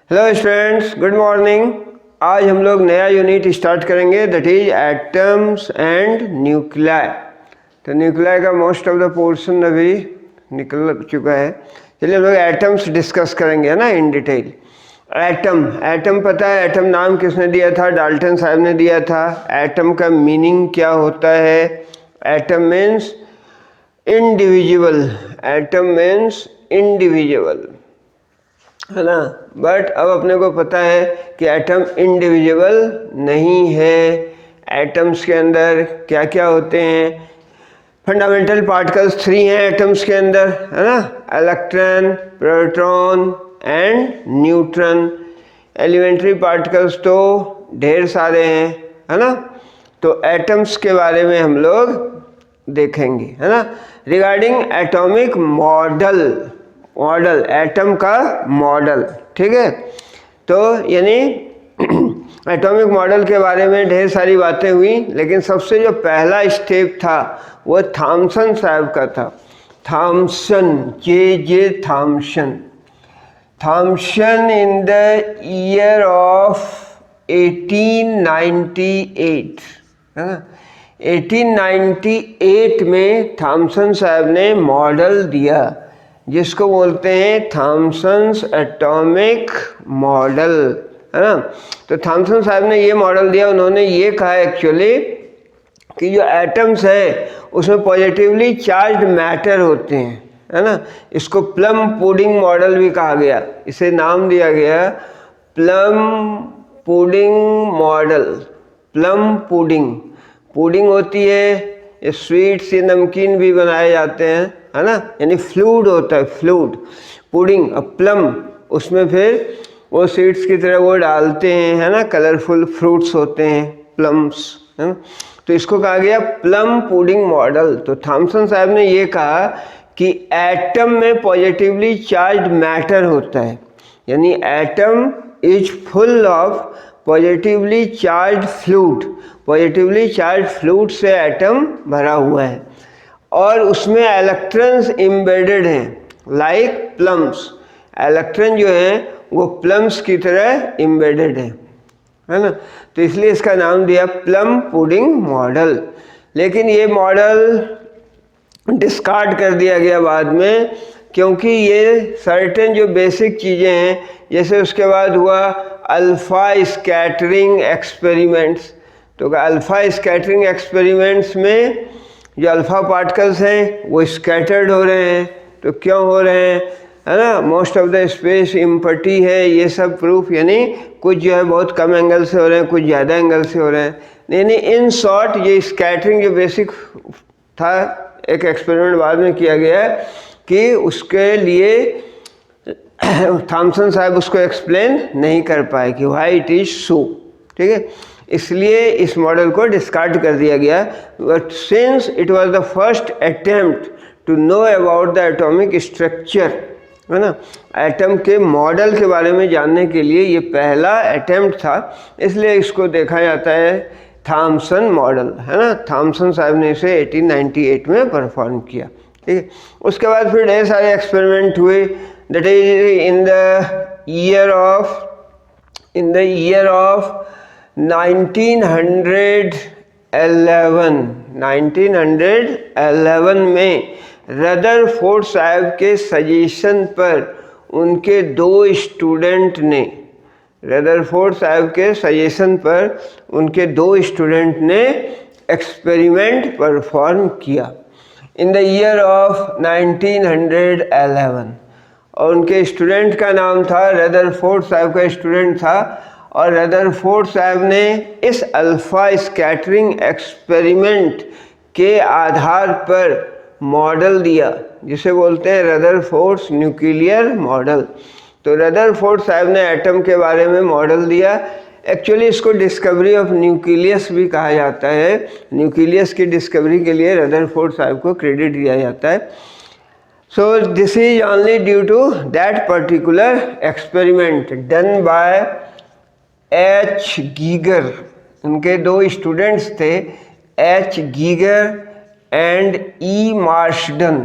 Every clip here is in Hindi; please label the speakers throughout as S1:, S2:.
S1: Hello students, good morning. आज हम लोग नया यूनिट स्टार्ट करेंगे, that is atoms and nuclei. तो न्यूक्लियाई का मोस्ट ऑफ द पोर्शन अभी निकल चुका है। चलिए हम लोग एटम्स डिस्कस करेंगे, है ना, इन डिटेल। एटम पता है, एटम नाम किसने दिया था? डाल्टन साहब ने दिया था। एटम का मीनिंग क्या होता है? Atom means individual. Atom means individual, है ना। बट अब अपने को पता है कि एटम इंडिविजुअल नहीं है। एटम्स के अंदर क्या क्या होते हैं? फंडामेंटल पार्टिकल्स 3 हैं एटम्स के अंदर, है ना। Electron, proton and neutron. Elementary particles तो ढेर सारे हैं, है ना। तो एटम्स के बारे में हम लोग देखेंगे, है ना। रिगार्डिंग एटॉमिक मॉडल, एटम का मॉडल, ठीक है। तो यानी एटॉमिक मॉडल के बारे में ढेर सारी बातें हुई, लेकिन सबसे जो पहला स्टेप था वो थॉमसन साहब का था। Thomson, J Thomson in the year of 1898, है ना। 1898 में थॉमसन साहब ने मॉडल दिया, जिसको बोलते हैं थॉमसन्स एटॉमिक मॉडल, है ना। तो थॉमसन साहब ने ये मॉडल दिया। उन्होंने ये कहा एक्चुअली कि जो एटम्स है उसमें पॉजिटिवली चार्ज्ड मैटर होते हैं, है ना। इसको प्लम पुडिंग मॉडल भी कहा गया। इसे नाम दिया गया plum pudding model. Plum pudding होती है, ये स्वीट्स, ये नमकीन भी बनाए जाते हैं, है ना। यानी फ्लूड होता है, फ्लूड पुडिंग। अब प्लम, उसमें फिर वो सीड्स की तरह वो डालते हैं, है ना। कलरफुल फ्रूट्स होते हैं, प्लम्स, है ना। तो इसको कहा गया प्लम पुडिंग मॉडल। तो थॉमसन साहब ने ये कहा कि एटम में पॉजिटिवली चार्ज्ड मैटर होता है, यानी atom is full of positively charged fluid. Positively charge fluid से एटम भरा हुआ है और उसमें इलेक्ट्रॉन्स एम्बेडेड हैं, लाइक प्लम्स। इलेक्ट्रॉन जो हैं वो प्लम्स की तरह एम्बेडेड है ना। तो इसलिए इसका नाम दिया प्लम पुडिंग मॉडल। लेकिन ये मॉडल डिस्कार्ड कर दिया गया बाद में, क्योंकि ये सर्टेन जो बेसिक चीज़ें हैं, जैसे उसके बाद हुआ अल्फ़ा स्कैटरिंग एक्सपेरिमेंट्स। तो अल्फ़ा स्कैटरिंग एक्सपेरिमेंट्स में जो अल्फ़ा पार्टिकल्स हैं वो स्कैटर्ड हो रहे हैं। तो क्यों हो रहे हैं, है ना। Most of the space empty है, ये सब प्रूफ। यानी कुछ जो है बहुत कम एंगल से हो रहे हैं, कुछ ज़्यादा एंगल से हो रहे हैं। यानी इन शॉर्ट ये स्कैटरिंग जो बेसिक था, एक एक्सपेरिमेंट बाद में किया गया कि उसके लिए थॉमसन साहब उसको एक्सप्लेन नहीं कर पाए कि व्हाई इट इज़ सो, ठीक है। इसलिए इस मॉडल को डिस्कार्ड कर दिया गया। But since it was the first attempt to know about the atomic structure, है ना, एटम के मॉडल के बारे में जानने के लिए ये पहला अटेम्प्ट था, इसलिए इसको देखा जाता है थॉमसन मॉडल, है ना। थॉमसन साहब ने इसे 1898 में परफॉर्म किया, ठीक है। उसके बाद फिर ढेर सारे एक्सपेरिमेंट हुए, that is in the year of 1911 में रदरफोर्ड साहब के सजेशन पर उनके दो स्टूडेंट ने एक्सपेरिमेंट परफॉर्म किया इन द ईयर ऑफ 1911। और उनके स्टूडेंट का नाम था, रदरफोर्ड साहब का स्टूडेंट था, और रदरफोर्ड साहब ने इस अल्फ़ा स्कैटरिंग एक्सपेरिमेंट के आधार पर मॉडल दिया, जिसे बोलते हैं रदरफोर्ड्स न्यूक्लियर मॉडल। तो रदरफोर्ड साहब ने एटम के बारे में मॉडल दिया। एक्चुअली इसको डिस्कवरी ऑफ न्यूक्लियस भी कहा जाता है। न्यूक्लियस की डिस्कवरी के लिए रदरफोर्ड साहब को क्रेडिट दिया जाता है। So this is only due to that particular experiment done by H Geiger. उनके दो स्टूडेंट्स थे, H Geiger and E Marsden.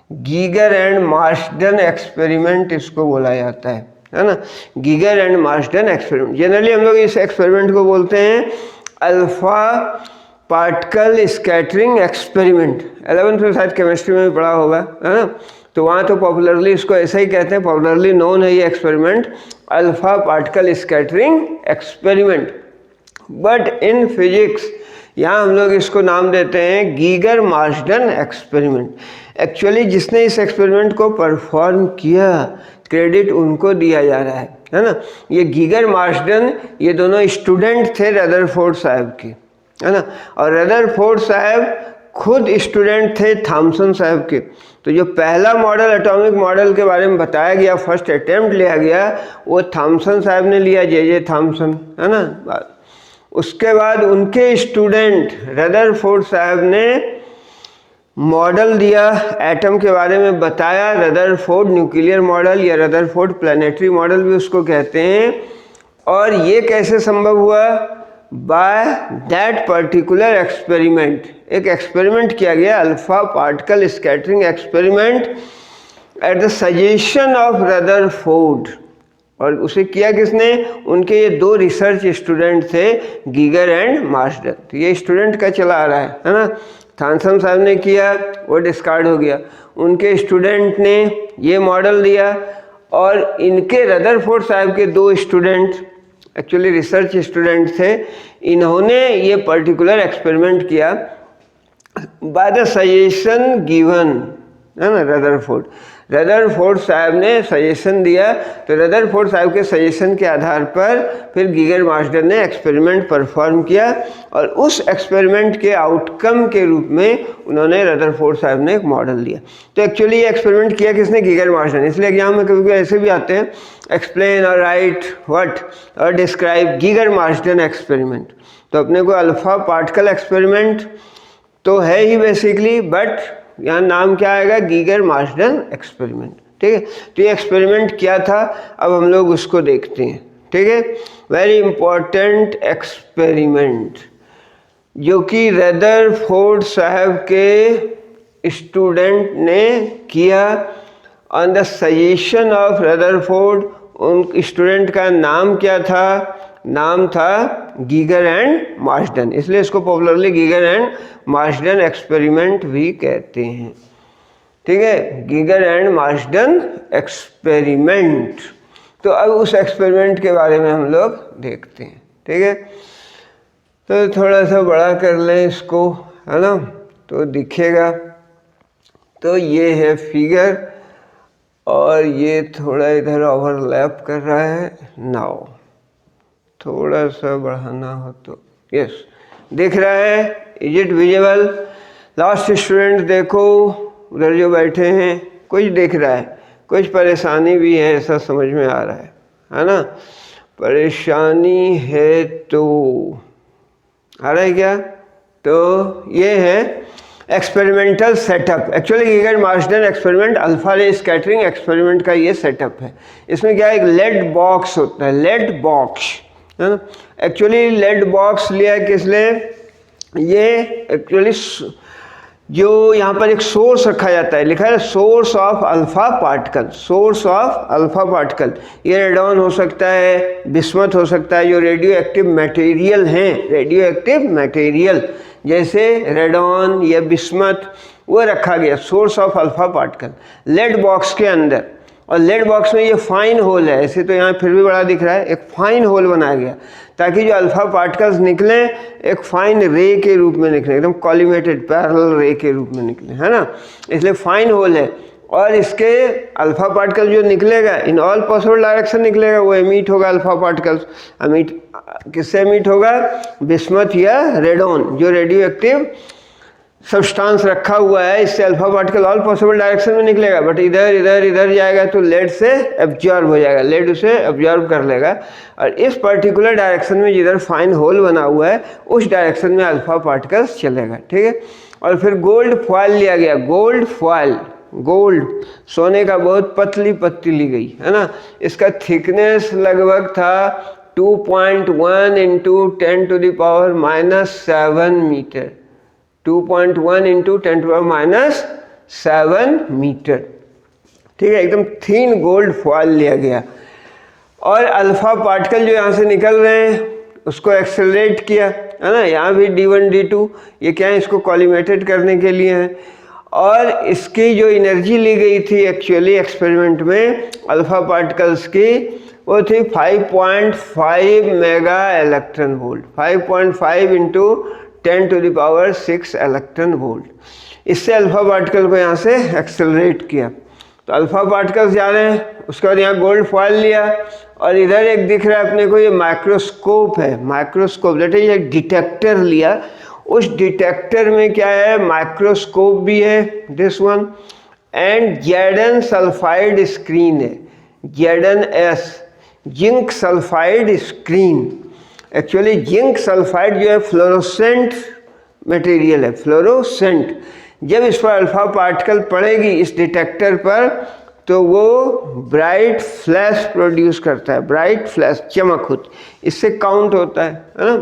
S1: Geiger and Marsden experiment इसको बोला जाता है, है ना, Geiger and Marsden experiment. Generally हम लोग इस एक्सपेरिमेंट को बोलते हैं alpha particle scattering experiment. 11th में शायद केमिस्ट्री में भी पढ़ा होगा, है ना, तो वहाँ तो पॉपुलरली इसको ऐसा ही कहते हैं, पॉपुलरली नोन है ये experiment alpha particle scattering experiment. But in physics यहाँ हम लोग इसको नाम देते हैं गीगर मार्सडन एक्सपेरिमेंट। एक्चुअली जिसने इस एक्सपेरिमेंट को परफॉर्म किया क्रेडिट उनको दिया जा रहा है ना। ये गीगर मार्सडन ये दोनों स्टूडेंट थे रदरफोर्ड साहब के, है ना, और रदरफोर्ड साहब खुद स्टूडेंट थे थॉमसन साहब के। तो जो पहला मॉडल एटॉमिक मॉडल के बारे में बताया गया, फर्स्ट अटेम्प्ट लिया गया, वो थॉमसन साहब ने लिया, जे थॉमसन, है ना। उसके बाद उनके स्टूडेंट रदरफोर्ड साहब ने मॉडल दिया, एटम के बारे में बताया, रदरफोर्ड न्यूक्लियर मॉडल या रदरफोर्ड प्लानिटरी मॉडल भी उसको कहते हैं। और ये कैसे संभव हुआ? By that particular experiment. एक एक्सपेरिमेंट किया गया alpha particle scattering experiment at the suggestion of Rutherford. और उसे किया किसने? उनके ये दो रिसर्च स्टूडेंट थे, गीगर एंड मार्सडन। तो ये स्टूडेंट का चला आ रहा है ना। थॉमसन साहब ने किया, वो डिस्कार्ड हो गया। उनके स्टूडेंट ने ये मॉडल दिया और इनके रदरफोर्ड साहब के दो स्टूडेंट एक्चुअली रिसर्च स्टूडेंट थे, इन्होंने ये पर्टिकुलर एक्सपेरिमेंट किया बाय द सजेशन गिवन, है ना, रदरफोर्ड साहब ने सजेशन दिया। तो रदरफोर्ड साहब के सजेशन के आधार पर फिर गीगर मार्सडन ने एक्सपेरिमेंट परफॉर्म किया और उस एक्सपेरिमेंट के आउटकम के रूप में उन्होंने रदरफोर्ड साहब ने एक मॉडल दिया। तो एक्चुअली ये एक्सपेरिमेंट किया किसने? Geiger Marsden. इसलिए एग्जाम में कभी कभी ऐसे भी आते हैं, एक्सप्लेन और राइट व्हाट और डिस्क्राइब गीगर मार्सडन एक्सपेरिमेंट। तो अपने को अल्फा पार्टिकल एक्सपेरिमेंट तो है ही बेसिकली, बट यहाँ नाम क्या आएगा? Geiger Marsden experiment. ठीक है, तो ये एक्सपेरिमेंट क्या था अब हम लोग उसको देखते हैं। ठीक है, वेरी इंपॉर्टेंट एक्सपेरिमेंट जो कि रदरफोर्ड साहब के स्टूडेंट ने किया on the suggestion of Rutherford. उन स्टूडेंट का नाम क्या था? नाम था गीगर एंड मार्सडन, इसलिए इसको popularly Geiger and Marsden experiment भी कहते हैं। ठीक है, गीगर एंड मार्सडन एक्सपेरिमेंट। तो अब उस एक्सपेरिमेंट के बारे में हम लोग देखते हैं। ठीक है, तो थोड़ा सा बड़ा कर लें इसको, है ना, तो दिखेगा। तो ये है फिगर और ये थोड़ा इधर ओवरलैप कर रहा है। नाउ थोड़ा सा बढ़ाना हो तो यस, दिख रहा है? Is it visible? Last student देखो, उधर जो बैठे हैं, कुछ दिख रहा है, कुछ परेशानी भी है ऐसा समझ में आ रहा है ना? परेशानी है तो आ रहा है क्या? तो ये है experimental setup. Actually Geiger Marsden experiment alpha रे स्कैटरिंग एक्सपेरिमेंट का ये सेटअप है। इसमें क्या है? एक लेड बॉक्स होता है, लेड बॉक्स, है ना। एक्चुअली लेड बॉक्स लिया है किसने? ये एक्चुअली जो यहाँ पर एक सोर्स रखा जाता है, लिखा है source of alpha particle, source of alpha particle. ये रेडॉन हो सकता है, बिस्मथ हो सकता है, जो रेडियो एक्टिव मटेरियल हैं, रेडियो एक्टिव मटेरियल जैसे रेडॉन या बिस्मथ, वो रखा गया source of alpha particle lead box के अंदर। और लेड बॉक्स में ये फाइन होल है, ऐसे तो यहाँ फिर भी बड़ा दिख रहा है, एक फाइन होल बनाया गया ताकि जो अल्फा पार्टिकल्स निकलें एक फाइन रे के रूप में निकले, एकदम कॉलिमेटेड पैरेलल रे के रूप में निकले, है ना। इसलिए फाइन होल है और इसके अल्फा पार्टिकल जो निकलेगा इन ऑल पॉसिबल डायरेक्शन निकलेगा, वो एमिट होगा अल्फा पार्टिकल्स। एमिट किससे एमिट होगा? बिस्मथ या रेडॉन, जो रेडियो एक्टिव सब्सटेंस रखा हुआ है, इससे alpha particle all possible direction में निकलेगा, बट इधर इधर इधर जाएगा तो लेड से एब्जॉर्ब हो जाएगा, लेड उसे एब्जॉर्ब कर लेगा। और इस पर्टिकुलर डायरेक्शन में जिधर फाइन होल बना हुआ है उस डायरेक्शन में अल्फा पार्टिकल्स चलेगा। ठीक है, और फिर गोल्ड फॉयल लिया गया, गोल्ड फॉयल, गोल्ड सोने का बहुत पतली पत्ती ली गई, है ना। इसका थिकनेस लगभग था 2.1 × 10⁻⁻7 मीटर, 2.1 × 10⁻⁻7 मीटर। ठीक है, एकदम थीन गोल्ड फॉयल लिया गया। और अल्फ़ा पार्टिकल जो यहाँ से निकल रहे हैं उसको एक्सेलरेट किया, है ना। यहाँ भी d1 d2 ये क्या है, इसको कॉलिमेटेड करने के लिए है। और इसकी जो एनर्जी ली गई थी एक्चुअली एक्सपेरिमेंट में अल्फ़ा पार्टिकल्स की, वो थी 5.5 mega electron volt, 5.5 into 10⁻6 electron volt. इससे अल्फ़ा पार्टिकल को यहाँ से एक्सेलरेट किया। तो अल्फ़ा पार्टिकल्स जा रहे हैं, उसके बाद यहाँ गोल्ड फॉयल लिया, और इधर एक दिख रहा है अपने को, ये माइक्रोस्कोप है, माइक्रोस्कोप दैट इज एक डिटेक्टर लिया। उस डिटेक्टर में क्या है, माइक्रोस्कोप भी है, this one, and Z N sulphide screen है, ZnS, zinc sulphide screen. Actually zinc sulphide जो है फ्लोरोसेंट मटेरियल है, फ्लोरोसेंट। जब इस पर अल्फ़ा पार्टिकल पड़ेगी इस डिटेक्टर पर तो वो ब्राइट फ्लैश प्रोड्यूस करता है, ब्राइट फ्लैश, चमक होती, इससे काउंट होता है ना।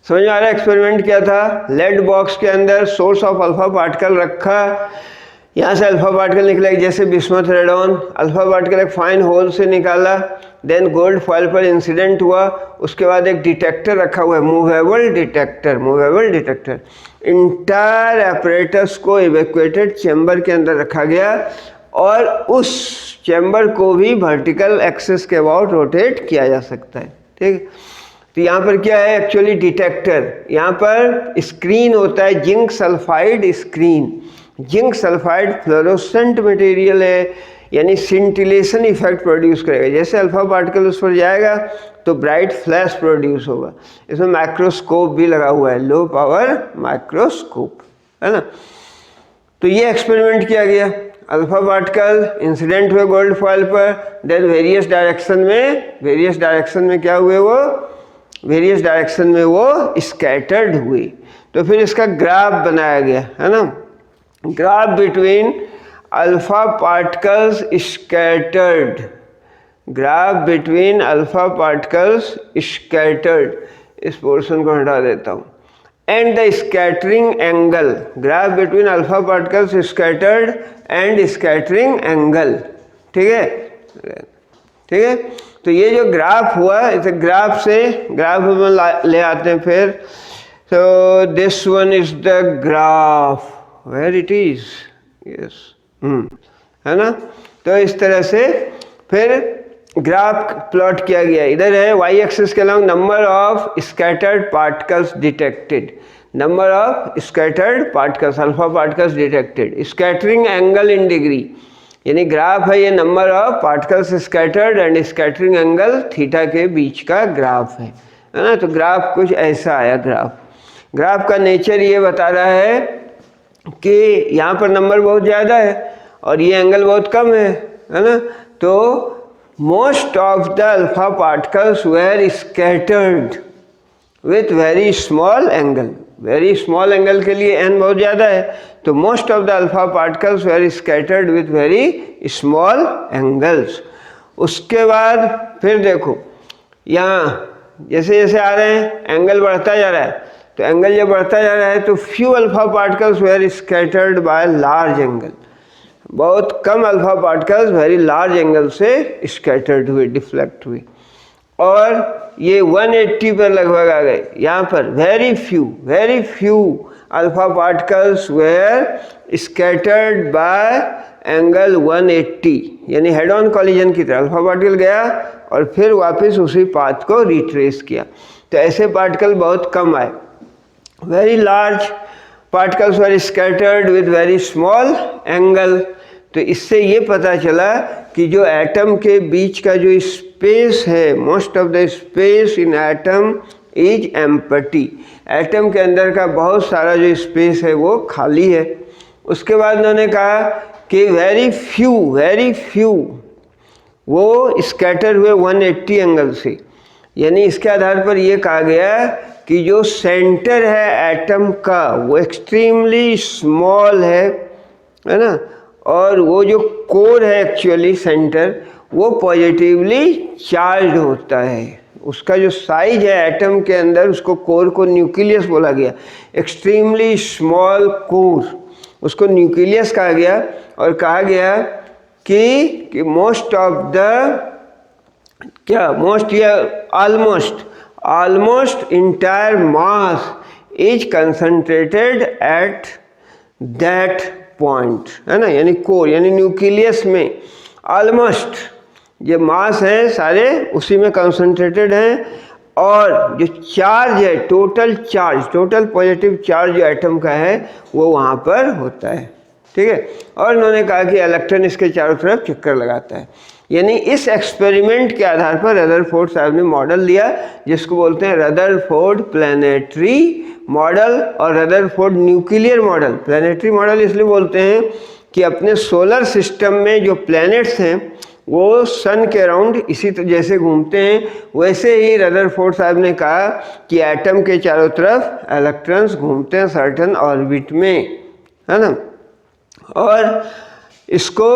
S1: समझ में आ रहा है। एक्सपेरिमेंट क्या था, लेड बॉक्स के अंदर सोर्स ऑफ अल्फ़ा पार्टिकल रखा, यहाँ से अल्फ़ा पार्टिकल निकला जैसे बिस्मथ रेडॉन, अल्फ़ा पार्टिकल एक फाइन होल से निकाला, देन गोल्ड फॉयल पर इंसिडेंट हुआ, उसके बाद एक डिटेक्टर रखा हुआ है, movable detector, movable detector. Entire apparatus को इवैक्यूएटेड चैम्बर के अंदर रखा गया और उस चैम्बर को भी वर्टिकल एक्सिस के अबाउट रोटेट किया जा सकता है, ठीक है। तो यहाँ पर क्या है, एक्चुअली डिटेक्टर, यहाँ पर स्क्रीन होता है, zinc sulphide screen. Zinc sulphide fluorescent material है, यानी सिंटिलेशन इफेक्ट प्रोड्यूस करेगा। जैसे अल्फ़ा पार्टिकल उस पर जाएगा तो ब्राइट फ्लैश प्रोड्यूस होगा। इसमें माइक्रोस्कोप भी लगा हुआ है, लो पावर माइक्रोस्कोप, है ना। तो ये एक्सपेरिमेंट किया गया, अल्फ़ा पार्टिकल इंसिडेंट हुए गोल्ड फॉयल पर, देन वेरियस डायरेक्शन में क्या हुए, वो वेरियस डायरेक्शन में वो स्कैटर्ड हुए। तो फिर इसका ग्राफ बनाया गया, है ना, graph between alpha particles scattered, graph between alpha particles scattered, इस पोर्शन को हटा देता हूँ, and the scattering angle, graph between alpha particles scattered and scattering angle, ठीक है, ठीक है। तो ये जो ग्राफ हुआ, इसे ग्राफ से ग्राफ में ले आते हैं फिर। तो this one is the graph, where it is, yes, है ना। तो इस तरह से फिर ग्राफ प्लॉट किया गया। इधर है वाई एक्सिस के along number of scattered particles detected, number of scattered particles, alpha particles detected, scattering angle in degree, यानी ग्राफ है ये number of particles scattered and scattering angle theta के बीच का ग्राफ है ना। तो ग्राफ कुछ ऐसा आया। ग्राफ का नेचर ये बता रहा है कि यहाँ पर नंबर बहुत ज़्यादा है और ये एंगल बहुत कम है ना। तो most of the alpha particles were scattered with very small angle, very small angle के लिए n बहुत ज़्यादा है, तो most of the alpha particles were scattered with very small angles. उसके बाद फिर देखो यहाँ जैसे जैसे आ रहे हैं एंगल बढ़ता जा रहा है, तो एंगल जब बढ़ता जा रहा है तो few alpha particles were scattered by large angle, बहुत कम alpha particles very large angle से स्कैटर्ड हुए, डिफ्लेक्ट हुए, और ये 180 पर लगभग आ गए। यहाँ पर very few alpha particles were scattered by angle 180, यानी हेड ऑन कॉलिजन की तरह अल्फा पार्टिकल गया और फिर वापस उसी पाथ को रिट्रेस किया। तो ऐसे पार्टिकल बहुत कम आए। Very large particles were scattered with very small angle. तो इससे ये पता चला कि जो एटम के बीच का जो स्पेस है, most of the space in atom is empty, atom के अंदर का बहुत सारा जो स्पेस है वो खाली है। उसके बाद उन्होंने कहा कि वेरी फ्यू वो स्कैटर हुए 180 एंगल से, यानी इसके आधार पर ये कहा गया कि जो सेंटर है एटम का वो एक्सट्रीमली स्मॉल है ना, और वो जो कोर है एक्चुअली सेंटर वो पॉजिटिवली चार्ज होता है। उसका जो साइज है एटम के अंदर, उसको कोर को न्यूक्लियस बोला गया, एक्सट्रीमली स्मॉल कोर, उसको न्यूक्लियस कहा गया। और कहा गया कि मोस्ट ऑफ द क्या मोस्ट या almost entire mass is concentrated at that point, है ना, यानी कोर यानी न्यूक्लियस में ऑलमोस्ट ये मास है सारे उसी में कंसंट्रेटेड हैं, और जो चार्ज है टोटल पॉजिटिव चार्ज जो एटम का है वो वहाँ पर होता है, ठीक है। और उन्होंने कहा कि इलेक्ट्रॉन इसके चारों तरफ चक्कर लगाता है। यानी इस एक्सपेरिमेंट के आधार पर रदरफोर्ड साहब ने मॉडल दिया जिसको बोलते हैं रदरफोर्ड प्लानिटरी मॉडल और Rutherford nuclear model. Planetary model इसलिए बोलते हैं कि अपने सोलर सिस्टम में जो प्लैनेट्स हैं वो सन के अराउंड इसी जैसे घूमते हैं, वैसे ही रदरफोर्ड साहब ने कहा कि एटम के चारों तरफ इलेक्ट्रॉन्स घूमते हैं सर्टेन ऑर्बिट में, है ना। और इसको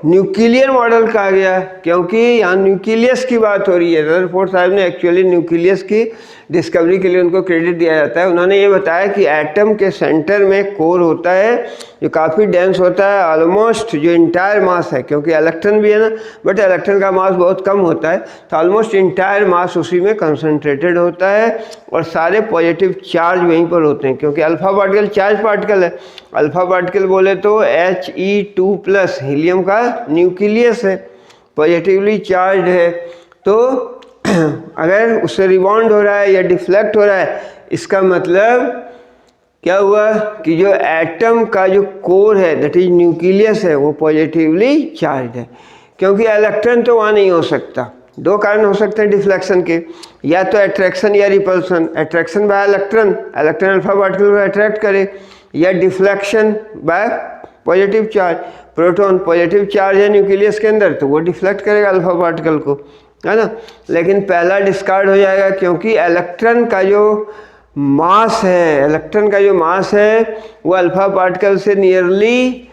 S1: न्यूक्लियर मॉडल कहा गया क्योंकि यहाँ न्यूक्लियस की बात हो रही है। रदरफोर्ड साहब ने एक्चुअली न्यूक्लियस की डिस्कवरी के लिए उनको क्रेडिट दिया जाता है। उन्होंने ये बताया कि एटम के सेंटर में कोर होता है जो काफ़ी डेंस होता है, ऑलमोस्ट जो इंटायर मास है, क्योंकि इलेक्ट्रॉन भी है ना, बट इलेक्ट्रॉन का मास बहुत कम होता है, तो ऑलमोस्ट इंटायर मास उसी में कंसंट्रेटेड होता है और सारे पॉजिटिव चार्ज वहीं पर होते हैं, क्योंकि अल्फा पार्टिकल चार्ज पार्टिकल है। अल्फा पार्टिकल बोले तो He2+ हीलियम का न्यूक्लियस है, पॉजिटिवली चार्ज है, तो अगर उससे रिबाउंड हो रहा है या डिफ्लेक्ट हो रहा है, इसका मतलब क्या हुआ कि जो एटम का जो कोर है दैट इज न्यूक्लियस है वो पॉजिटिवली चार्ज है, क्योंकि इलेक्ट्रॉन तो वहाँ नहीं हो सकता। दो कारण हो सकते हैं डिफ्लेक्शन के, या तो अट्रैक्शन या repulsion. Attraction bye electron alpha particle को अट्रैक्ट करे, या deflection bye positive charge, proton positive charge है न्यूक्लियस के अंदर तो वो डिफ्लेक्ट करेगा अल्फा पार्टिकल को, है ना। लेकिन पहला डिस्कार्ड हो जाएगा क्योंकि इलेक्ट्रॉन का जो मास है वो अल्फा पार्टिकल से नियरली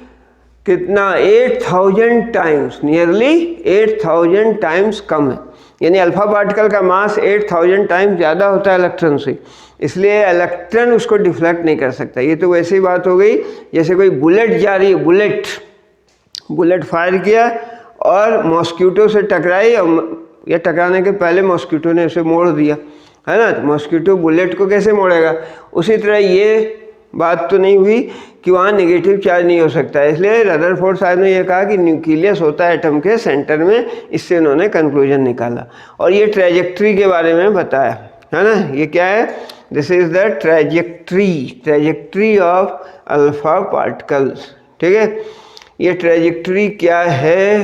S1: कितना 8,000 टाइम्स कम है। यानी अल्फा पार्टिकल का मास 8,000 टाइम्स ज़्यादा होता है इलेक्ट्रॉन से, इसलिए इलेक्ट्रॉन उसको डिफ्लेक्ट नहीं कर सकता। ये तो वैसे ही बात हो गई जैसे कोई बुलेट जा रही है, बुलेट फायर किया और मॉस्किटो से टकराई, या टकराने के पहले मॉस्किटो ने उसे मोड़ दिया, है ना। तो मॉस्किटो बुलेट को कैसे मोड़ेगा, उसी तरह ये बात तो नहीं हुई कि वहाँ नेगेटिव चार्ज नहीं हो सकता। इसलिए रदरफोर्ड साहब ने यह कहा कि न्यूक्लियस होता है एटम के सेंटर में, इससे उन्होंने कंक्लूजन निकाला और ये ट्रैजेक्टरी के बारे में बताया, है ना। ये क्या है, this is the trajectory of alpha particles, ठीक है। ये ट्रैजेक्टरी क्या है,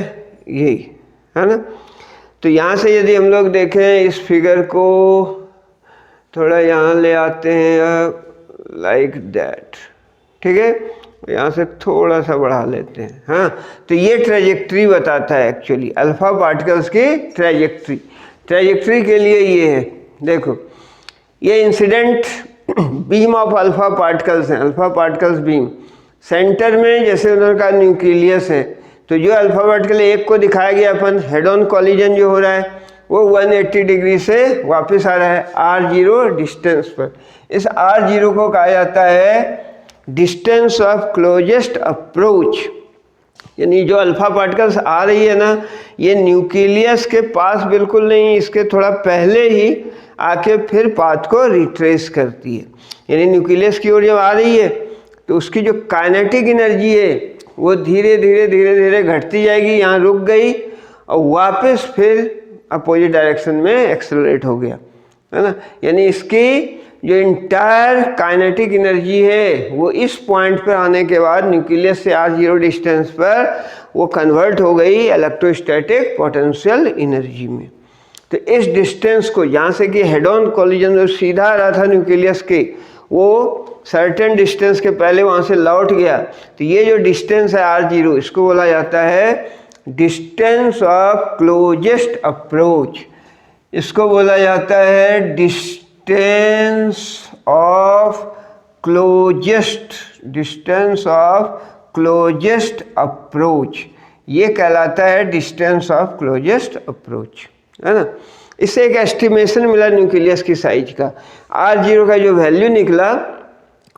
S1: यही है ना। तो यहाँ से यदि हम लोग देखें इस फिगर को थोड़ा यहाँ ले आते हैं लाइक दैट, ठीक है, यहाँ से थोड़ा सा लेते हैं, हाँ। तो ये ट्रैजेक्टरी बताता है एक्चुअली अल्फा पार्टिकल्स की ट्रैजेक्टरी के लिए ये है। देखो ये incident beam of alpha particles हैं, अल्फा पार्टिकल्स बीम। सेंटर में जैसे उन्होंने कहा न्यूक्लियस है, तो जो अल्फा पार्टिकल एक को दिखाया गया अपन हेड ऑन कॉलिजन जो हो रहा है वो 180 डिग्री से वापस आ रहा है r0 डिस्टेंस पर। इस r0 को कहा जाता है डिस्टेंस ऑफ क्लोजेस्ट अप्रोच, यानी जो अल्फा पार्टिकल्स आ रही है ना, ये न्यूक्लियस के पास बिल्कुल नहीं, इसके थोड़ा पहले ही आके फिर पाथ को रिट्रेस करती है। यानी न्यूक्लियस की ओर जब आ रही है तो उसकी जो काइनेटिक एनर्जी है वो धीरे धीरे घटती जाएगी, यहाँ रुक गई और वापस फिर अपोजिट डायरेक्शन में एक्सेलरेट हो गया, है ना। यानी इसकी जो इंटायर काइनेटिक एनर्जी है वो इस पॉइंट पर आने के बाद न्यूक्लियस से r0 डिस्टेंस पर वो कन्वर्ट हो गई इलेक्ट्रोस्टैटिक पोटेंशियल एनर्जी में। तो इस डिस्टेंस को यहाँ से कि हेड ऑन कॉलिजन जो सीधा आ रहा था न्यूक्लियस के, वो सर्टेन डिस्टेंस के पहले वहाँ से लौट गया, तो ये जो डिस्टेंस है r0 इसको बोला जाता है डिस्टेंस ऑफ क्लोजेस्ट अप्रोच। इसको बोला जाता है डिस्टेंस ऑफ क्लोजेस्ट अप्रोच, ये कहलाता है डिस्टेंस ऑफ क्लोजेस्ट अप्रोच, है ना। इससे एक एस्टिमेशन मिला न्यूक्लियस की साइज का। r0 का जो वैल्यू निकला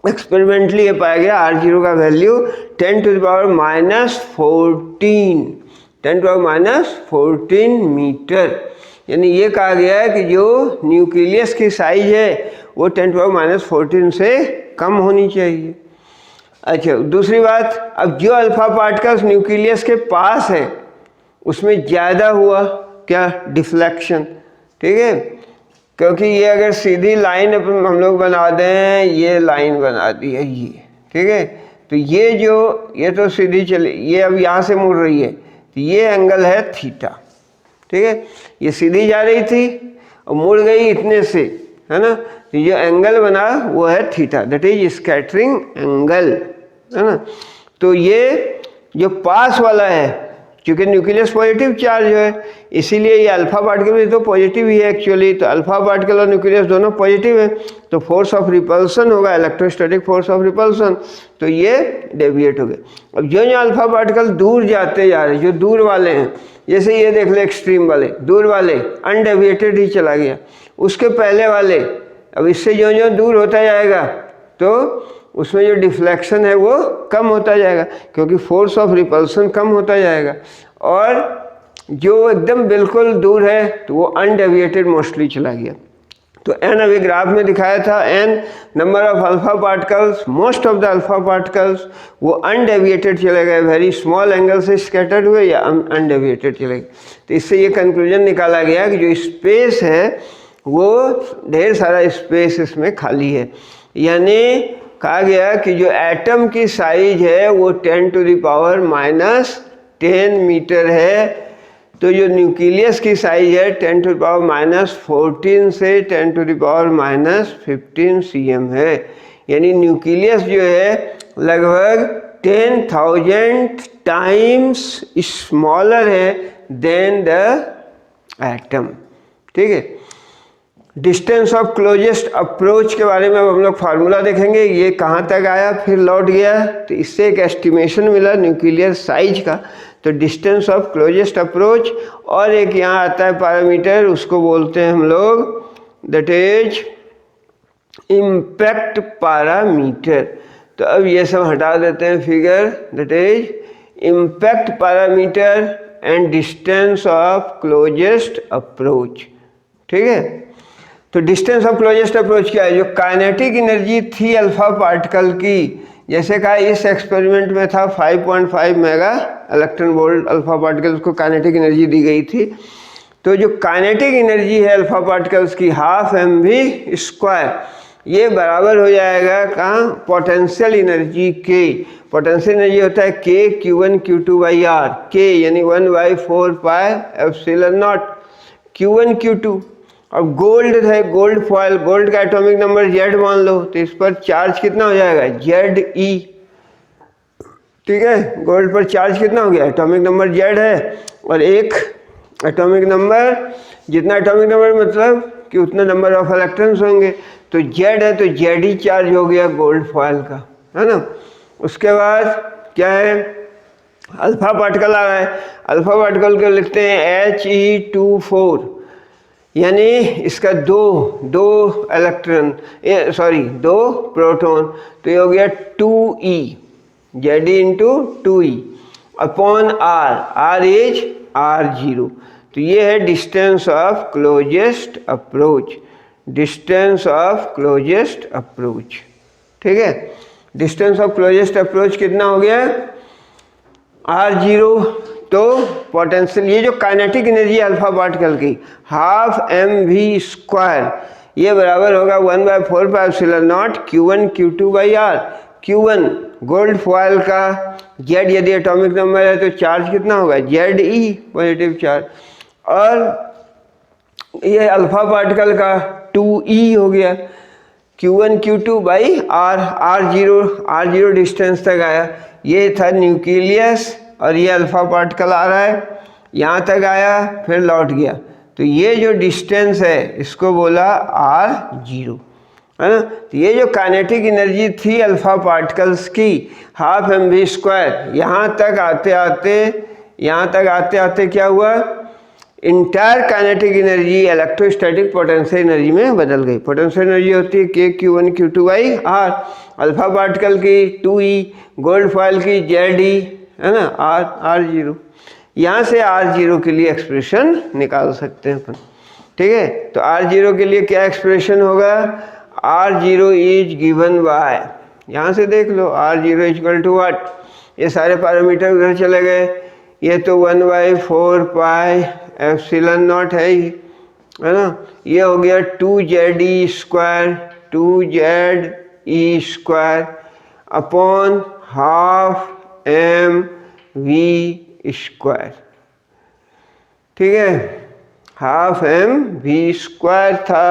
S1: एक्सपेरिमेंटली ये पाया गया r0 का वैल्यू 10⁻⁻14 मीटर, यानी ये कहा गया है कि जो न्यूक्लियस की साइज है वो 10⁻⁴ से कम होनी चाहिए। अच्छा, दूसरी बात, अब जो अल्फा पार्टिकल्स न्यूक्लियस के पास है उसमें ज़्यादा हुआ क्या, डिफ्लेक्शन, ठीक है, क्योंकि ये अगर सीधी लाइन हम लोग बना दें, ये लाइन बना दी है ये, ठीक है, तो ये तो सीधी चली, ये अब यहाँ से मुड़ रही है, तो ये एंगल है थीटा, ठीक है, ये सीधी जा रही थी और मुड़ गई इतने से, है ना, तो जो एंगल बना वो है theta, that is scattering angle, है ना। तो ये जो पास वाला है, क्योंकि न्यूक्लियस पॉजिटिव चार्ज है, इसीलिए ये अल्फा पार्टिकल भी तो पॉजिटिव ही है एक्चुअली, तो अल्फा पार्टिकल और न्यूक्लियस दोनों पॉजिटिव है, तो फोर्स ऑफ रिपल्सन होगा, इलेक्ट्रोस्टैटिक फोर्स ऑफ रिपल्सन, तो ये डेविएट हो गए। अब जो अल्फा पार्टिकल दूर जाते जा रहे, जो दूर वाले हैं, जैसे ये देख ले एक्सट्रीम वाले, दूर वाले अनडेविएटेड ही चला गया, उसके पहले वाले, अब इससे जो दूर होता जाएगा तो उसमें जो डिफ्लेक्शन है वो कम होता जाएगा, क्योंकि फोर्स ऑफ रिपल्सन कम होता जाएगा, और जो एकदम बिल्कुल दूर है तो वो अनडेविएटेड मोस्टली चला गया। तो एन अभी ग्राफ में दिखाया था, n number of alpha particles, most of the alpha particles वो अनडेविएटेड चले गए, वेरी स्मॉल एंगल से स्कैटर्ड हुए या अनडेविएटेड चले गए। तो इससे ये कंक्लूजन निकाला गया कि जो स्पेस है वो ढेर सारा स्पेस इसमें खाली है, यानी कहा गया कि जो एटम की साइज है वो 10⁻⁻10 मीटर है, तो जो न्यूक्लियस की साइज है 10⁻⁻14 से 10⁻⁻15 cm है, यानी न्यूक्लियस जो है लगभग 10,000 टाइम्स स्मॉलर है देन द एटम, ठीक है। डिस्टेंस ऑफ क्लोजेस्ट अप्रोच के बारे में अब हम लोग फार्मूला देखेंगे, ये कहाँ तक आया फिर लौट गया, तो इससे एक एस्टिमेशन मिला न्यूक्लियर साइज का, तो डिस्टेंस ऑफ क्लोजेस्ट अप्रोच, और एक यहाँ आता है पैरामीटर, उसको बोलते हैं हम लोग दैट इज इम्पैक्ट पैरामीटर। तो अब ये सब हटा देते हैं figure, that is impact parameter and distance of closest approach, ठीक है। तो डिस्टेंस ऑफ क्लोजेस्ट अप्रोच क्या है, जो काइनेटिक एनर्जी थी अल्फा पार्टिकल की, जैसे कहा इस एक्सपेरिमेंट में था 5.5 mega electron volt alpha particles को काइनेटिक एनर्जी दी गई थी, तो जो काइनेटिक एनर्जी है अल्फा पार्टिकल्स की 12 mv², ये बराबर हो जाएगा कहाँ, पोटेंशियल एनर्जी के, पोटेंशियल एनर्जी होता है k q1 q2/r, k यानी 1/4πε0 q1 q2। अब गोल्ड है, गोल्ड फॉयल, गोल्ड का एटॉमिक नंबर Z मान लो, तो इस पर चार्ज कितना हो जाएगा, Ze, ठीक है, गोल्ड पर चार्ज कितना हो गया, एटॉमिक नंबर Z है, और एक एटॉमिक नंबर, जितना एटॉमिक नंबर मतलब कि उतना नंबर ऑफ इलेक्ट्रॉन्स होंगे, तो Z है तो Ze चार्ज हो गया गोल्ड फॉयल का, है ना। उसके बाद क्या है, अल्फा पार्टिकल आ रहा है, अल्फा पार्टिकल को लिखते हैं He24, यानी इसका दो इलेक्ट्रॉन, दो प्रोटॉन, तो ये हो गया 2e, Ze/2e upon r is r0। तो ये है distance of closest approach, distance of closest approach, ठीक है। डिस्टेंस ऑफ क्लोजेस्ट अप्रोच कितना हो गया, r0। तो पोटेंशियल, ये जो काइनेटिक एनर्जी अल्फा पार्टिकल की 12 mv², ये बराबर होगा 1/4πε0 q1 q2/r। q1 gold foil का, Z यदि एटॉमिक नंबर है तो चार्ज कितना होगा, Ze पॉजिटिव चार्ज, और ये अल्फा पार्टिकल का 2e हो गया, q1 q2/r, r0 डिस्टेंस तक आया, ये था न्यूक्लियस, और ये अल्फा पार्टिकल आ रहा है, यहाँ तक आया फिर लौट गया, तो ये जो डिस्टेंस है इसको बोला r0, है ना। तो ये जो काइनेटिक एनर्जी थी अल्फा पार्टिकल्स की 12 mv², यहाँ तक आते आते क्या हुआ, entire kinetic energy electrostatic potential energy में बदल गई। पोटेंशियल एनर्जी होती है k q1 q2/r, alpha particle की 2e, गोल्ड फॉयल की Ze, है ना, r0। यहाँ से r0 के लिए एक्सप्रेशन निकाल सकते हैं अपन। ठीक है। तो R0 के लिए क्या एक्सप्रेशन होगा, R0 इज गिवन बाय, यहाँ से देख लो R0 इक्वल टू व्हाट, ये सारे पैरामीटर उधर चले गए, ये तो 1/4 पाई एप्सिलॉन नॉट है ही, है ना। ये हो गया 2ZE square, 2ZE² upon ½ mv², ठीक है। ½ mv² था,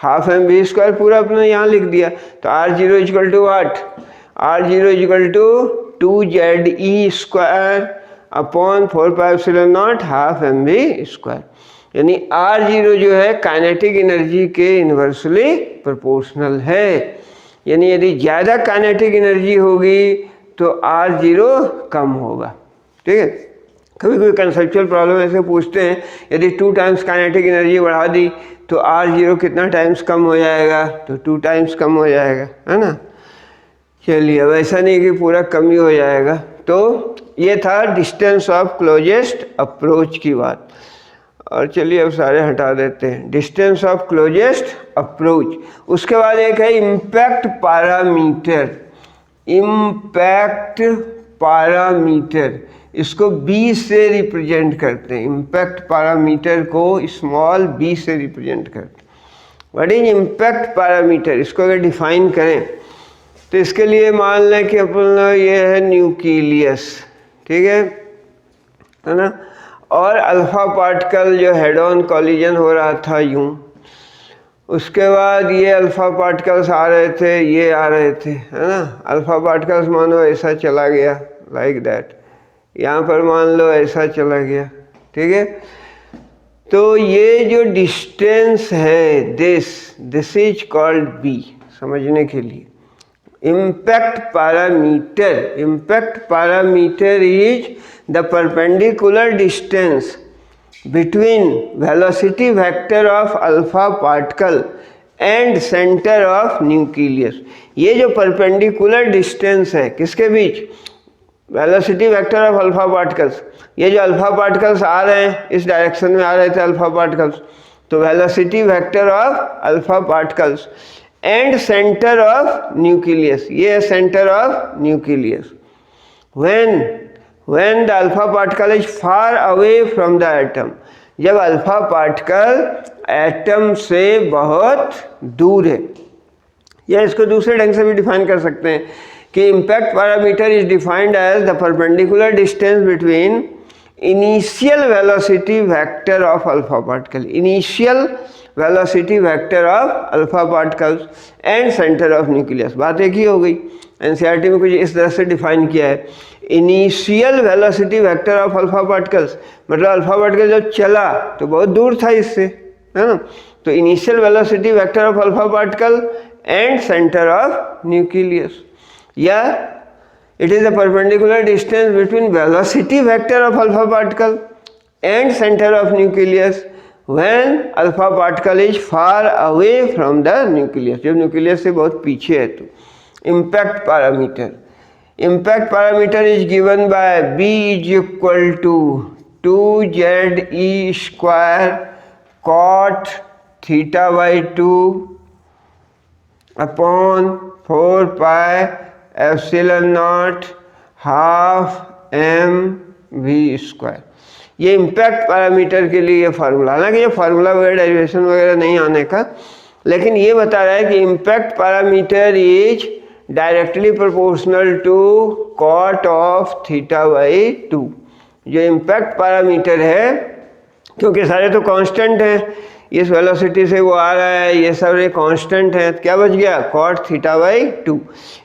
S1: ½ mv² पूरा अपने यहाँ लिख दिया। तो R0 equal to what, R0 equal to 2ZE² upon 4πε0 ½ mv², यानी R0 जो है काइनेटिक एनर्जी के इन्वर्सली प्रोपोर्शनल है। यानी यदि ज़्यादा काइनेटिक एनर्जी होगी तो R0 कम होगा, ठीक है। कभी कोई कंसेप्चुअल प्रॉब्लम ऐसे पूछते हैं, यदि 2 टाइम्स काइनेटिक एनर्जी बढ़ा दी तो R0 कितना टाइम्स कम हो जाएगा, तो 2 टाइम्स कम हो जाएगा, है ना। चलिए, अब ऐसा नहीं कि पूरा कम ही हो जाएगा। तो ये था डिस्टेंस ऑफ क्लोजेस्ट अप्रोच की बात। और चलिए अब सारे हटा देते हैं, डिस्टेंस ऑफ क्लोजेस्ट अप्रोच। उसके बाद एक है इम्पैक्ट पैरामीटर, इम्पैक्ट पैरामीटर, इसको b से रिप्रेजेंट करते हैं, इम्पैक्ट पैरामीटर को स्मॉल b से रिप्रेजेंट करते हैं। व्हाट इज इम्पैक्ट पैरामीटर, इसको अगर डिफाइन करें तो इसके लिए मान लें कि अपना ये है न्यूक्लियस, ठीक है ना, और अल्फा पार्टिकल जो हेड ऑन कॉलिजन हो रहा था यूं, उसके बाद ये अल्फा पार्टिकल्स आ रहे थे, ये आ रहे थे, है ना। अल्फा पार्टिकल्स मानो ऐसा चला गया, लाइक दैट, यहाँ पर मान लो ऐसा चला गया, ठीक है। तो ये जो डिस्टेंस है, दिस इज कॉल्ड b, समझने के लिए impact parameter. Impact parameter is the perpendicular distance between velocity vector of alpha particle and centre of nucleus. ये जो परपेंडिकुलर डिस्टेंस है किसके बीच, velocity vector of alpha particles, ये जो अल्फा पार्टिकल्स आ रहे हैं इस डायरेक्शन में आ रहे थे अल्फा पार्टिकल्स, तो velocity vector of alpha particles and centre of nucleus, ये है centre of nucleus. When the alpha particle is far away from the atom, जब अल्फा पार्टिकल एटम से बहुत दूर है, या इसको दूसरे ढंग से भी डिफाइन कर सकते हैं कि impact parameter is defined as the perpendicular distance between initial velocity vector of alpha particle, initial velocity vector of alpha particles and centre of nucleus. बात एक ही हो गई। एनसीईआरटी में कुछ इस तरह से डिफाइन किया है, initial velocity vector of alpha particles, मतलब अल्फा पार्टिकल जब चला तो बहुत दूर था इससे, है ना। तो initial velocity vector of alpha particle and centre of nucleus, या it is the perpendicular distance between velocity vector of alpha particle and center of nucleus when alpha particle is far away from the nucleus, जब nucleus से बहुत पीछे है। तो impact parameter is given by b is equal to 2ZE² cot θ/2 upon 4 pi epsilon not ½ mv²। ये इम्पैक्ट पैरामीटर के लिए फार्मूला, हालांकि ये फार्मूला वगैरह डेरिवेशन वगैरह नहीं आने का, लेकिन ये बता रहा है कि impact parameter is directly proportional to cot of θ/2। जो इम्पैक्ट पैरामीटर है, क्योंकि सारे तो कांस्टेंट हैं, इस वेलोसिटी से वो आ रहा है, ये सब ये कांस्टेंट है, क्या बच गया, cot θ/2।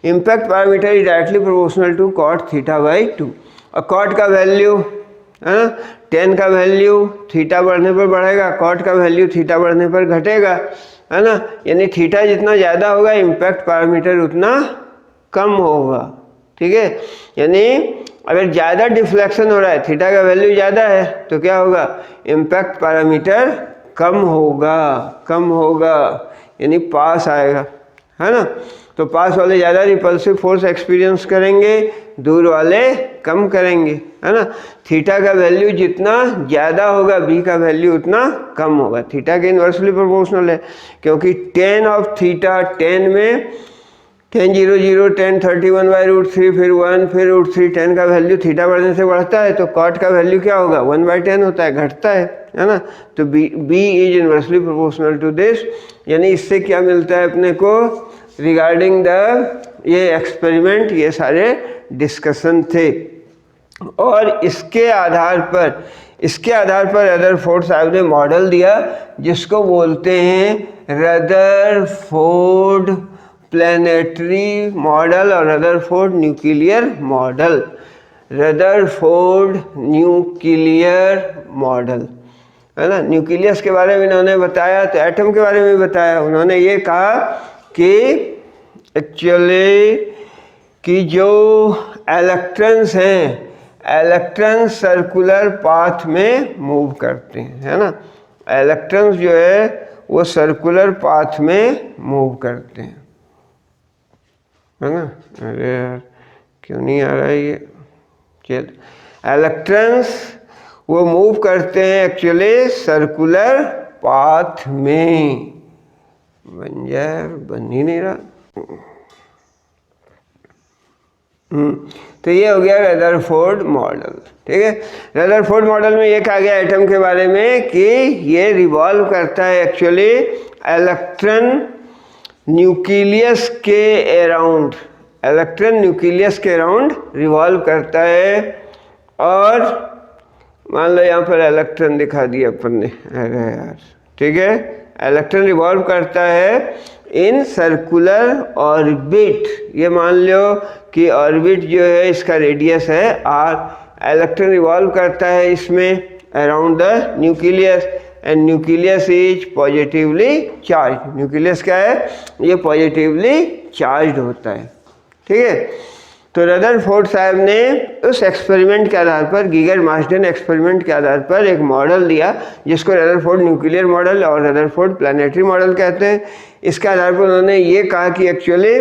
S1: Impact parameter is directly proportional to cot θ/2। और cot का वैल्यू है ना, 10 का वैल्यू थीटा बढ़ने पर बढ़ेगा, cot का वैल्यू थीटा बढ़ने पर घटेगा, है ना। यानी थीटा जितना ज़्यादा होगा इम्पैक्ट पैरामीटर उतना कम होगा, ठीक है। यानी अगर ज़्यादा डिफ्लेक्शन हो रहा है, थीटा का वैल्यू ज़्यादा है, तो क्या होगा, इम्पैक्ट पैरामीटर कम होगा, यानी पास आएगा, है ना। तो पास वाले ज़्यादा रिपल्सिव फोर्स एक्सपीरियंस करेंगे, दूर वाले कम करेंगे, है ना। थीटा का वैल्यू जितना ज़्यादा होगा बी का वैल्यू उतना कम होगा। थीटा के इन्वर्सली प्रोपोर्शनल है, क्योंकि टेन ऑफ थीटा, 10 में 10 0 0 10 31/√3 फिर 1 फिर √3, 10 का वैल्यू थीटा बढ़ने से बढ़ता है, तो कॉट का वैल्यू क्या होगा 1/10 होता है, घटता है ना। तो b is inversely proportional to this. यानी इससे क्या मिलता है अपने को रिगार्डिंग द ये एक्सपेरिमेंट, ये सारे डिस्कशन थे। और इसके आधार पर रदरफोर्ड साहब ने मॉडल दिया जिसको बोलते हैं रदरफोर्ड प्लैनेटरी मॉडल और Rutherford nuclear model. Rutherford nuclear model, है ना। न्यूक्लियस के बारे में इन्होंने बताया, तो एटम के बारे में बताया। उन्होंने ये कहा कि एक्चुअली कि जो इलेक्ट्रॉन्स हैं, इलेक्ट्रॉन सर्कुलर पाथ में मूव करते हैं, है ना। इलेक्ट्रॉन्स जो है वो सर्कुलर पाथ में मूव करते हैं, है ना। अरे यार क्यों नहीं आ रहा है ये, चल। इलेक्ट्रॉन्स वो मूव करते हैं एक्चुअली सर्कुलर पाथ में। बन ही नहीं रहा। तो ये हो गया रदरफोर्ड मॉडल, ठीक है। रदरफोर्ड मॉडल में ये कहा गया एटम के बारे में कि ये रिवॉल्व करता है एक्चुअली इलेक्ट्रॉन न्यूक्लियस के अराउंड, इलेक्ट्रॉन न्यूक्लियस के अराउंड रिवॉल्व करता है। और मान लो यहाँ पर इलेक्ट्रॉन दिखा दिया अपन ने, अरे यार, ठीक है। इलेक्ट्रॉन रिवॉल्व करता है इन सर्कुलर ऑर्बिट। ये मान लो कि ऑर्बिट जो है इसका रेडियस है r। इलेक्ट्रॉन रिवॉल्व करता है इसमें around the nucleus, and nucleus is positively charge. Nucleus क्या है, ये पॉजिटिवली चार्ज होता है, ठीक है। तो रदरफोर्ड साहब ने उस एक्सपेरिमेंट के आधार पर, गीगर मार्शडेन एक्सपेरिमेंट के आधार पर एक मॉडल दिया जिसको रदरफोर्ड न्यूक्लियर मॉडल और रदरफोर्ड प्लैनेटरी मॉडल कहते हैं। इसके आधार पर उन्होंने ये कहा कि एक्चुअली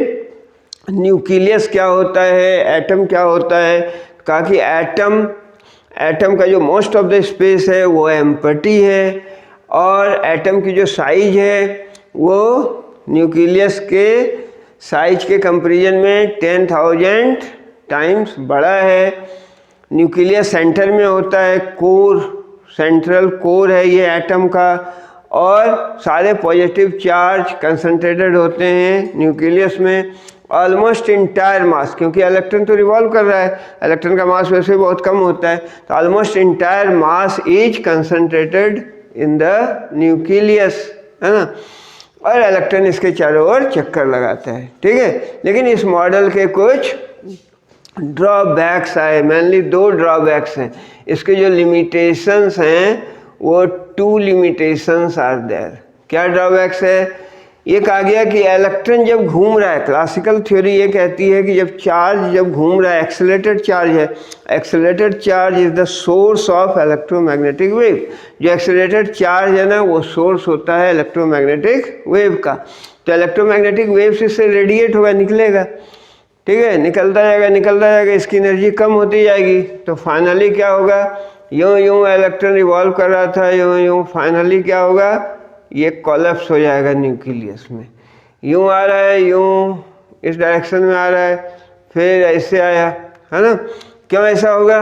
S1: न्यूक्लियस क्या होता है, एटम क्या होता है। कहा कि एटम का जो मोस्ट ऑफ द स्पेस है वो एम्प्टी है, और एटम की जो साइज है वो न्यूक्लियस के साइज के कंपैरिजन में 10,000 टाइम्स बड़ा है। न्यूक्लियस सेंटर में होता है, कोर, सेंट्रल कोर है ये एटम का, और सारे पॉजिटिव चार्ज कंसंट्रेटेड होते हैं न्यूक्लियस में। ऑलमोस्ट इंटायर मास, क्योंकि इलेक्ट्रॉन तो रिवॉल्व कर रहा है, इलेक्ट्रॉन का मास वैसे बहुत कम होता है, तो almost entire mass is concentrated in the nucleus, है ना। और इलेक्ट्रॉन इसके चारों ओर चक्कर लगाता है, ठीक है। लेकिन इस मॉडल के कुछ ड्रॉबैक्स आए, मेनली 2 ड्रॉबैक्स हैं। इसके जो लिमिटेशंस हैं वो 2 लिमिटेशंस आर देयर। क्या ड्रॉबैक्स है, ये कहा गया कि इलेक्ट्रॉन जब घूम रहा है, क्लासिकल थ्योरी ये कहती है कि जब घूम रहा है, एक्सेलरेटेड चार्ज है, accelerated charge is the source of electromagnetic wave. जो एक्सेलरेटेड चार्ज है ना वो सोर्स होता है इलेक्ट्रोमैग्नेटिक वेव का। तो इलेक्ट्रोमैग्नेटिक वेव से इससे रेडिएट होगा, निकलेगा, ठीक है, निकलता जाएगा, इसकी एनर्जी कम होती जाएगी। तो फाइनली क्या होगा, यूँ इलेक्ट्रॉन रिवॉल्व कर रहा था, यूँ फाइनली क्या होगा, ये कोलैप्स हो जाएगा न्यूक्लियस में। यूँ आ रहा है, यूँ इस डायरेक्शन में आ रहा है, फिर ऐसे आया, है ना। क्यों ऐसा होगा,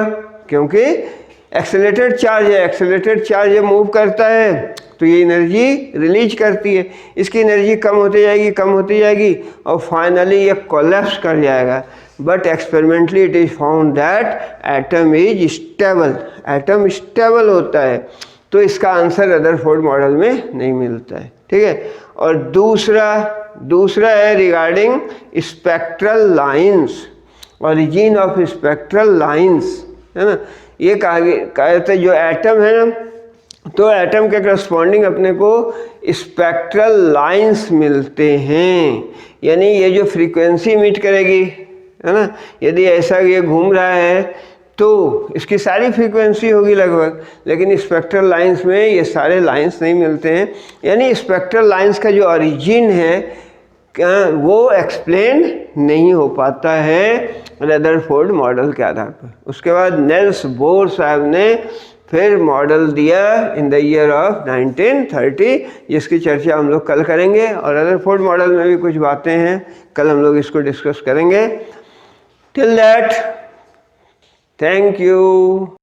S1: क्योंकि एक्सेलरेटेड चार्ज है, एक्सेलरेटेड चार्ज जब मूव करता है तो ये एनर्जी रिलीज करती है, इसकी एनर्जी कम होती जाएगी और फाइनली ये कोलैप्स कर जाएगा। But experimentally it is found that atom is stable, atom stable होता है। तो इसका आंसर रदरफोर्ड मॉडल में नहीं मिलता है, ठीक है। और दूसरा है regarding spectral lines, origin of spectral lines, है ना। ये कहते जो एटम है ना, तो एटम के करस्पॉन्डिंग अपने को स्पेक्ट्रल लाइंस मिलते हैं। यानी ये जो फ्रीक्वेंसी इमिट करेगी, है ना, यदि ऐसा ये घूम रहा है तो इसकी सारी फ्रीक्वेंसी होगी लगभग, लेकिन स्पेक्ट्रल लाइंस में ये सारे लाइंस नहीं मिलते हैं। यानी स्पेक्ट्रल लाइंस का जो ओरिजिन है वो एक्सप्लेन नहीं हो पाता है रदरफोर्ड मॉडल के आधार पर। उसके बाद नेल्स बोर साहब ने फिर मॉडल दिया इन द ईयर ऑफ 1930, जिसकी चर्चा हम लोग कल करेंगे, और रदरफोर्ड मॉडल में भी कुछ बातें हैं, कल हम लोग इसको डिस्कस करेंगे। Till that, thank you.